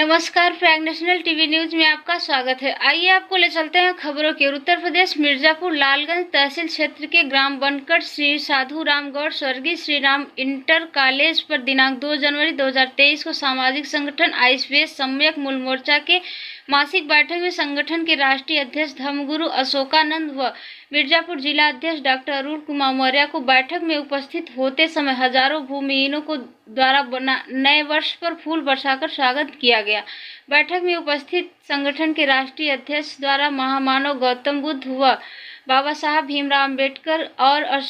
नमस्कार, Prayag national TV news में आपका स्वागत है। आइए आपको ले चलते हैं खबरों की ओर। उत्तर प्रदेश मिर्जापुर लालगंज तहसील क्षेत्र के ग्राम बनकट श्री साधु राम गौड़ स्वर्गीय श्री राम इंटर कॉलेज पर दिनांक 2 जनवरी 2023 को सामाजिक संगठन आईएसबीएस सम्यक मूल मोर्चा के मासिक बैठक में संगठन के राष्ट्रीय अध्यक्ष धर्मगुरु अशोकानंद व मिर्जापुर जिला अध्यक्ष डॉक्टर अरुण कुमार मौर्य को बैठक में उपस्थित होते समय हजारों भूमिहीनों को द्वारा नए वर्ष पर फूल बरसाकर स्वागत किया गया। बैठक में उपस्थित संगठन के राष्ट्रीय अध्यक्ष द्वारा महामानव गौतम बुद्ध व बाबा साहब भीमराव अम्बेडकर और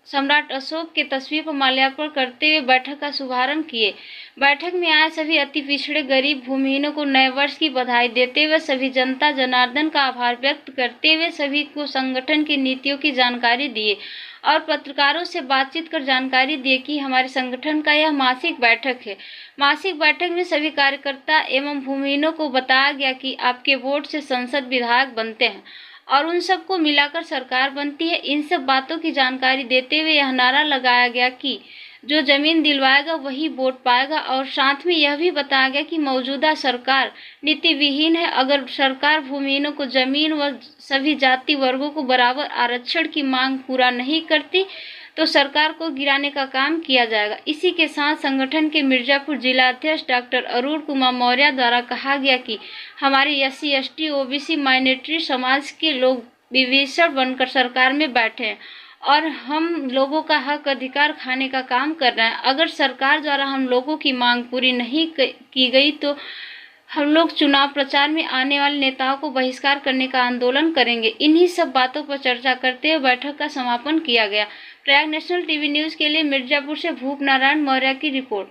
सम्राट अशोक के तस्वीर पर माल्यार्पण करते हुए बैठक का शुभारंभ किए। बैठक में आए सभी अति पिछड़े गरीब भूमिहीनों को नए वर्ष की बधाई देते हुए सभी जनता जनार्दन का आभार व्यक्त करते हुए सभी को संगठन की नीतियों की जानकारी दिए और पत्रकारों से बातचीत कर जानकारी दिए कि हमारे संगठन का यह मासिक बैठक है। मासिक बैठक में सभी कार्यकर्ता एवं भूमिहीनों को बताया गया कि आपके वोट से संसद विधायक बनते हैं और उन सबको मिलाकर सरकार बनती है। इन सब बातों की जानकारी देते हुए यह नारा लगाया गया कि जो जमीन दिलवाएगा वही वोट पाएगा और साथ में यह भी बताया गया कि मौजूदा सरकार नीति विहीन है। अगर सरकार भूमिहीनों को जमीन व सभी जाति वर्गों को बराबर आरक्षण की मांग पूरा नहीं करती तो सरकार को गिराने का काम किया जाएगा। इसी के साथ संगठन के मिर्जापुर जिला अध्यक्ष डॉक्टर अरुण कुमार मौर्य द्वारा कहा गया कि हमारे SC ST OBC माइनॉरिटी समाज के लोग विभीषण बनकर सरकार में बैठे हैं और हम लोगों का हक अधिकार खाने का काम कर रहे हैं। अगर सरकार द्वारा हम लोगों की मांग पूरी नहीं की गई तो हम लोग चुनाव प्रचार में आने वाले नेताओं को बहिष्कार करने का आंदोलन करेंगे। इन्हीं सब बातों पर चर्चा करते हुए बैठक का समापन किया गया। प्रयाग नेशनल टीवी न्यूज के लिए मिर्जापुर से भूप नारायण मौर्य की रिपोर्ट।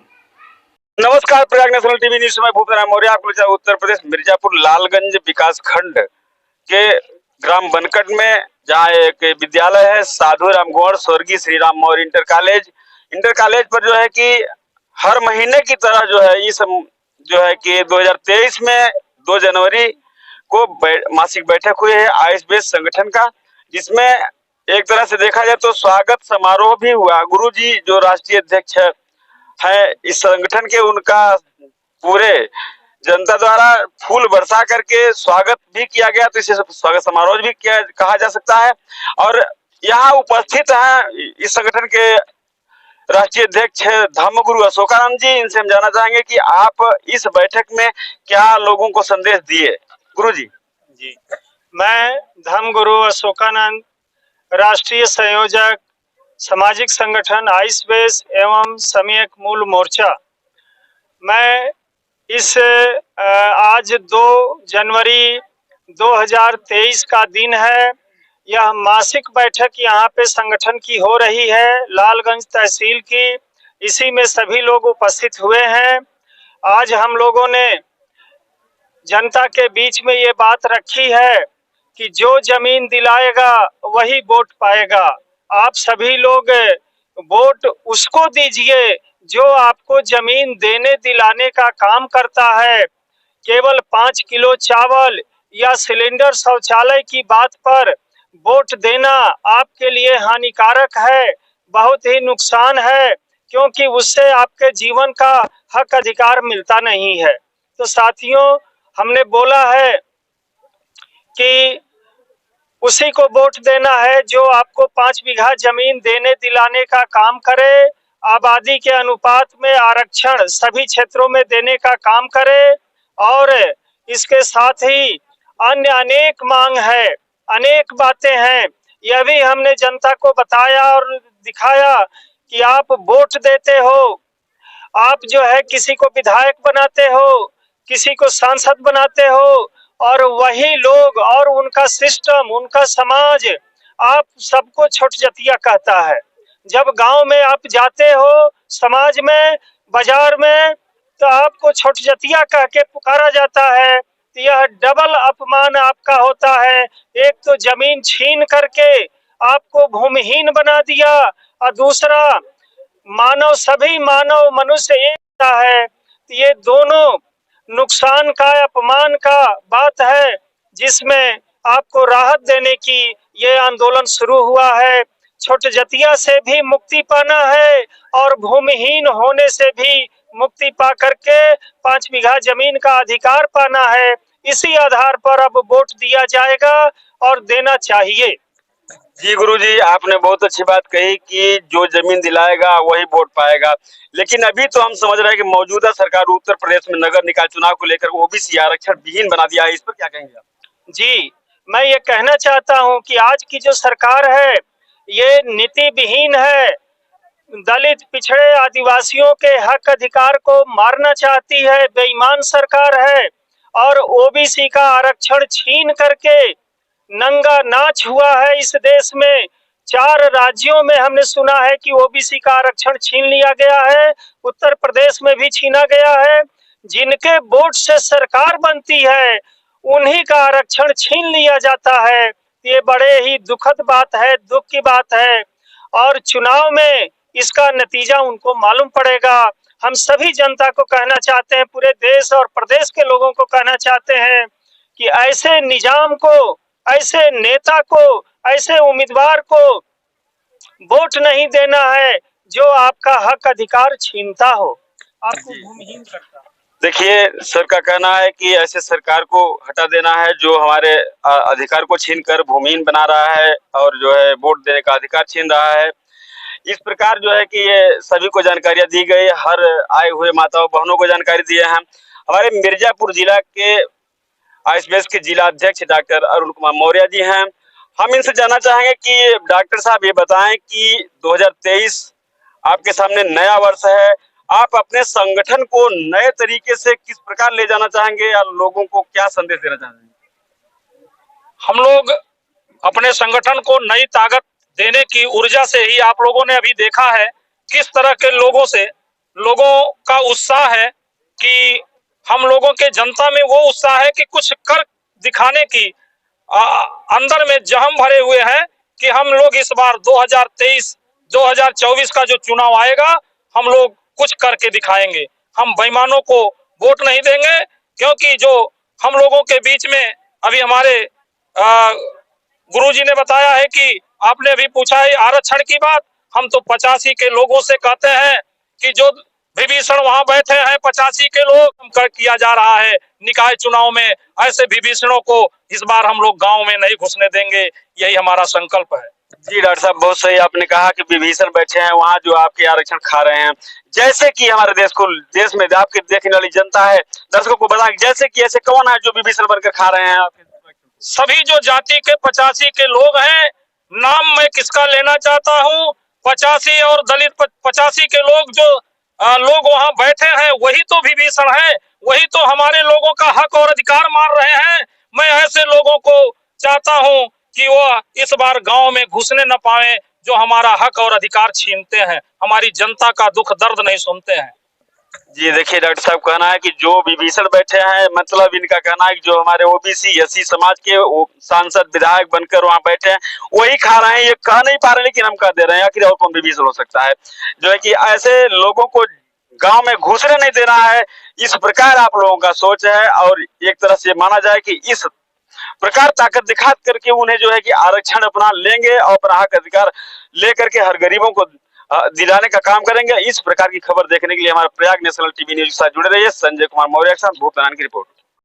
नमस्कार, प्रयाग नेशनल टीवी न्यूज में भूप नारायण मौर्य आपको उत्तर प्रदेश मिर्जापुर लालगंज विकास खंड के ग्राम बनकट में जहाँ एक विद्यालय है साधु राम गौड़ स्वर्गीय श्री राम मौर्य इंटर कॉलेज पर जो है कि हर महीने की तरह जो है इस जो है कि 2023 में 2 जनवरी को मासिक बैठक हुई है आईएसबीएस संगठन का, जिसमें एक तरह से देखा जाए तो स्वागत समारोह भी हुआ। गुरुजी जो राष्ट्रीय अध्यक्ष है इस संगठन के, उनका पूरे जनता द्वारा फूल बरसा करके स्वागत भी किया गया, तो इसे स्वागत समारोह भी किया कहा जा सकता है। और यहाँ उपस्थित है इस संगठन के राष्ट्रीय अध्यक्ष धर्मगुरु अशोकानंद जी। इनसे हम जानना चाहेंगे कि आप इस बैठक में क्या लोगों को संदेश दिए। गुरु जी। मैं धर्मगुरु अशोकानंद, राष्ट्रीय संयोजक सामाजिक संगठन आईएसबीएस एवं सम्यक मूल मोर्चा। मैं इस आज 2 जनवरी 2023 का दिन है। यह मासिक बैठक यहाँ पे संगठन की हो रही है लालगंज तहसील की। इसी में सभी लोग उपस्थित हुए हैं। आज हम लोगों ने जनता के बीच में ये बात रखी है कि जो जमीन दिलाएगा वही वोट पाएगा। आप सभी लोग वोट उसको दीजिए जो आपको जमीन देने दिलाने का काम करता है। केवल 5 किलो चावल या सिलेंडर शौचालय की बात पर वोट देना आपके लिए हानिकारक है, बहुत ही नुकसान है, क्योंकि उससे आपके जीवन का हक अधिकार मिलता नहीं है। तो साथियों, हमने बोला है कि उसी को वोट देना है जो आपको 5 बीघा जमीन देने दिलाने का काम करे, आबादी के अनुपात में आरक्षण सभी क्षेत्रों में देने का काम करे और इसके साथ ही अन्य अनेक मांग है, अनेक बातें हैं। यह भी हमने जनता को बताया और दिखाया कि आप वोट देते हो, आप जो है किसी को विधायक बनाते हो, किसी को सांसद बनाते हो और वही लोग और उनका सिस्टम, उनका समाज आप सबको छोट जतिया कहता है। जब गांव में आप जाते हो, समाज में, बाजार में, तो आपको छोट जतिया कह के पुकारा जाता है। तो यह डबल अपमान आपका होता है। एक तो जमीन छीन करके आपको भूमिहीन बना दिया और दूसरा सभी मानव मनुष्य एक है। तो ये दोनों नुकसान का, अपमान का बात है, जिसमें आपको राहत देने की ये आंदोलन शुरू हुआ है। छोट जतिया से भी मुक्ति पाना है और भूमिहीन होने से भी मुक्ति पा करके 5 बीघा जमीन का अधिकार पाना है। इसी आधार पर अब वोट दिया जाएगा और देना चाहिए। जी गुरुजी, आपने बहुत अच्छी बात कही कि जो जमीन दिलाएगा वही वोट पाएगा। लेकिन अभी तो हम समझ रहे हैं कि मौजूदा सरकार उत्तर प्रदेश में नगर निकाय चुनाव को लेकर ओबीसी आरक्षण विहीन बना दिया है। इस पर क्या कहेंगे आप? जी, मैं ये कहना चाहता हूं कि आज की जो सरकार है ये नीति विहीन है। दलित, पिछड़े, आदिवासियों के हक अधिकार को मारना चाहती है, बेईमान सरकार है। और ओबीसी का आरक्षण छीन करके नंगा नाच हुआ है इस देश में। 4 राज्यों में हमने सुना है कि ओबीसी का आरक्षण छीन लिया गया है। उत्तर प्रदेश में भी छीना गया है। जिनके वोट से सरकार बनती है उन्हीं का आरक्षण छीन लिया जाता है। ये बड़े ही दुखद बात है, दुख की बात है। और चुनाव में इसका नतीजा उनको मालूम पड़ेगा। हम सभी जनता को कहना चाहते हैं, पूरे देश और प्रदेश के लोगों को कहना चाहते हैं कि ऐसे निजाम को, ऐसे नेता को, ऐसे उम्मीदवार को वोट नहीं देना है जो आपका हक अधिकार छीनता हो, आपको भूमिहीन करता है। देखिए, सर का कहना है कि ऐसे सरकार को हटा देना है जो हमारे अधिकार को छीन कर भूमिहीन बना रहा है और जो है वोट देने का अधिकार छीन रहा है। इस प्रकार जो है कि ये सभी को जानकारियां दी गई, हर आए हुए माताओं बहनों को जानकारी दिए हैं। हमारे मिर्जापुर जिला के आईएसबीएस के जिला अध्यक्ष डॉक्टर अरुण कुमार मौर्य जी हैं। हम इनसे जानना चाहेंगे कि डॉक्टर साहब ये बताएं कि 2023 आपके सामने नया वर्ष है, आप अपने संगठन को नए तरीके से किस प्रकार ले जाना चाहेंगे या लोगों को क्या संदेश देना चाहेंगे? हम लोग अपने संगठन को नई ताकत देने की ऊर्जा से ही, आप लोगों ने अभी देखा है किस तरह के लोगों का उत्साह है कि हम लोगों के जनता में वो उत्साह है कि कुछ कर दिखाने की अंदर में जहम भरे हुए हैं कि हम लोग इस बार 2023-2024 का जो चुनाव आएगा हम लोग कुछ करके दिखाएंगे। हम बेईमानों को वोट नहीं देंगे, क्योंकि जो हम लोगों के बीच में अभी हमारे गुरुजी ने बताया है कि आपने अभी पूछा है आरक्षण की बात, हम तो 85 के लोगों से कहते हैं कि जो विभीषण वहां बैठे हैं 85 के लोग कर किया जा रहा है निकाय चुनाव में, ऐसे विभीषणों को इस बार हम लोग गांव में नहीं घुसने देंगे, यही हमारा संकल्प है। जी डॉक्टर साहब, बहुत सही आपने कहा कि विभीषण बैठे हैं वहां जो आपके आरक्षण खा रहे हैं। जैसे कि हमारे देश में आपके देखने वाली जनता है, दर्शकों को बताएं जैसे कि ऐसे कौन है जो विभीषण बनकर खा रहे हैं आपके? सभी जो जाति के 85 के लोग हैं, नाम मैं किसका लेना चाहता हूँ, 85 और दलित 85 के लोग जो लोग वहां बैठे हैं वही तो विभीषण है, वही तो हमारे लोगों का हक और अधिकार मार रहे हैं। मैं ऐसे लोगों को चाहता हूं कि वो इस बार गांव में घुसने न पाए, जो हमारा हक और अधिकार छीनते हैं, हमारी जनता का दुख दर्द नहीं सुनते हैं। जी देखिए, डॉक्टर साहब कहना है कि जो विभीषण बैठे हैं, मतलब इनका कहना है कि जो हमारे ओबीसी एससी समाज के सांसद विधायक बनकर वहां बैठे हैं वही खा रहे हैं। ये कह नहीं पा रहे लेकिन हम कह दे रहे हैं, आखिर और कौन विभीषण हो सकता है जो है कि ऐसे लोगों को गांव में घुसने नहीं देना है। इस प्रकार आप लोगों का सोच है और एक तरह से माना जाए कि इस प्रकार ताकत दिखा करके उन्हें जो है कि आरक्षण अपना लेंगे और अपना हक अधिकार लेकर के हर गरीबों को दिलाने का काम करेंगे। इस प्रकार की खबर देखने के लिए हमारे प्रयाग नेशनल टीवी न्यूज के साथ जुड़े रहिए। संजय कुमार मौर्य के साथ भूपनान की रिपोर्ट।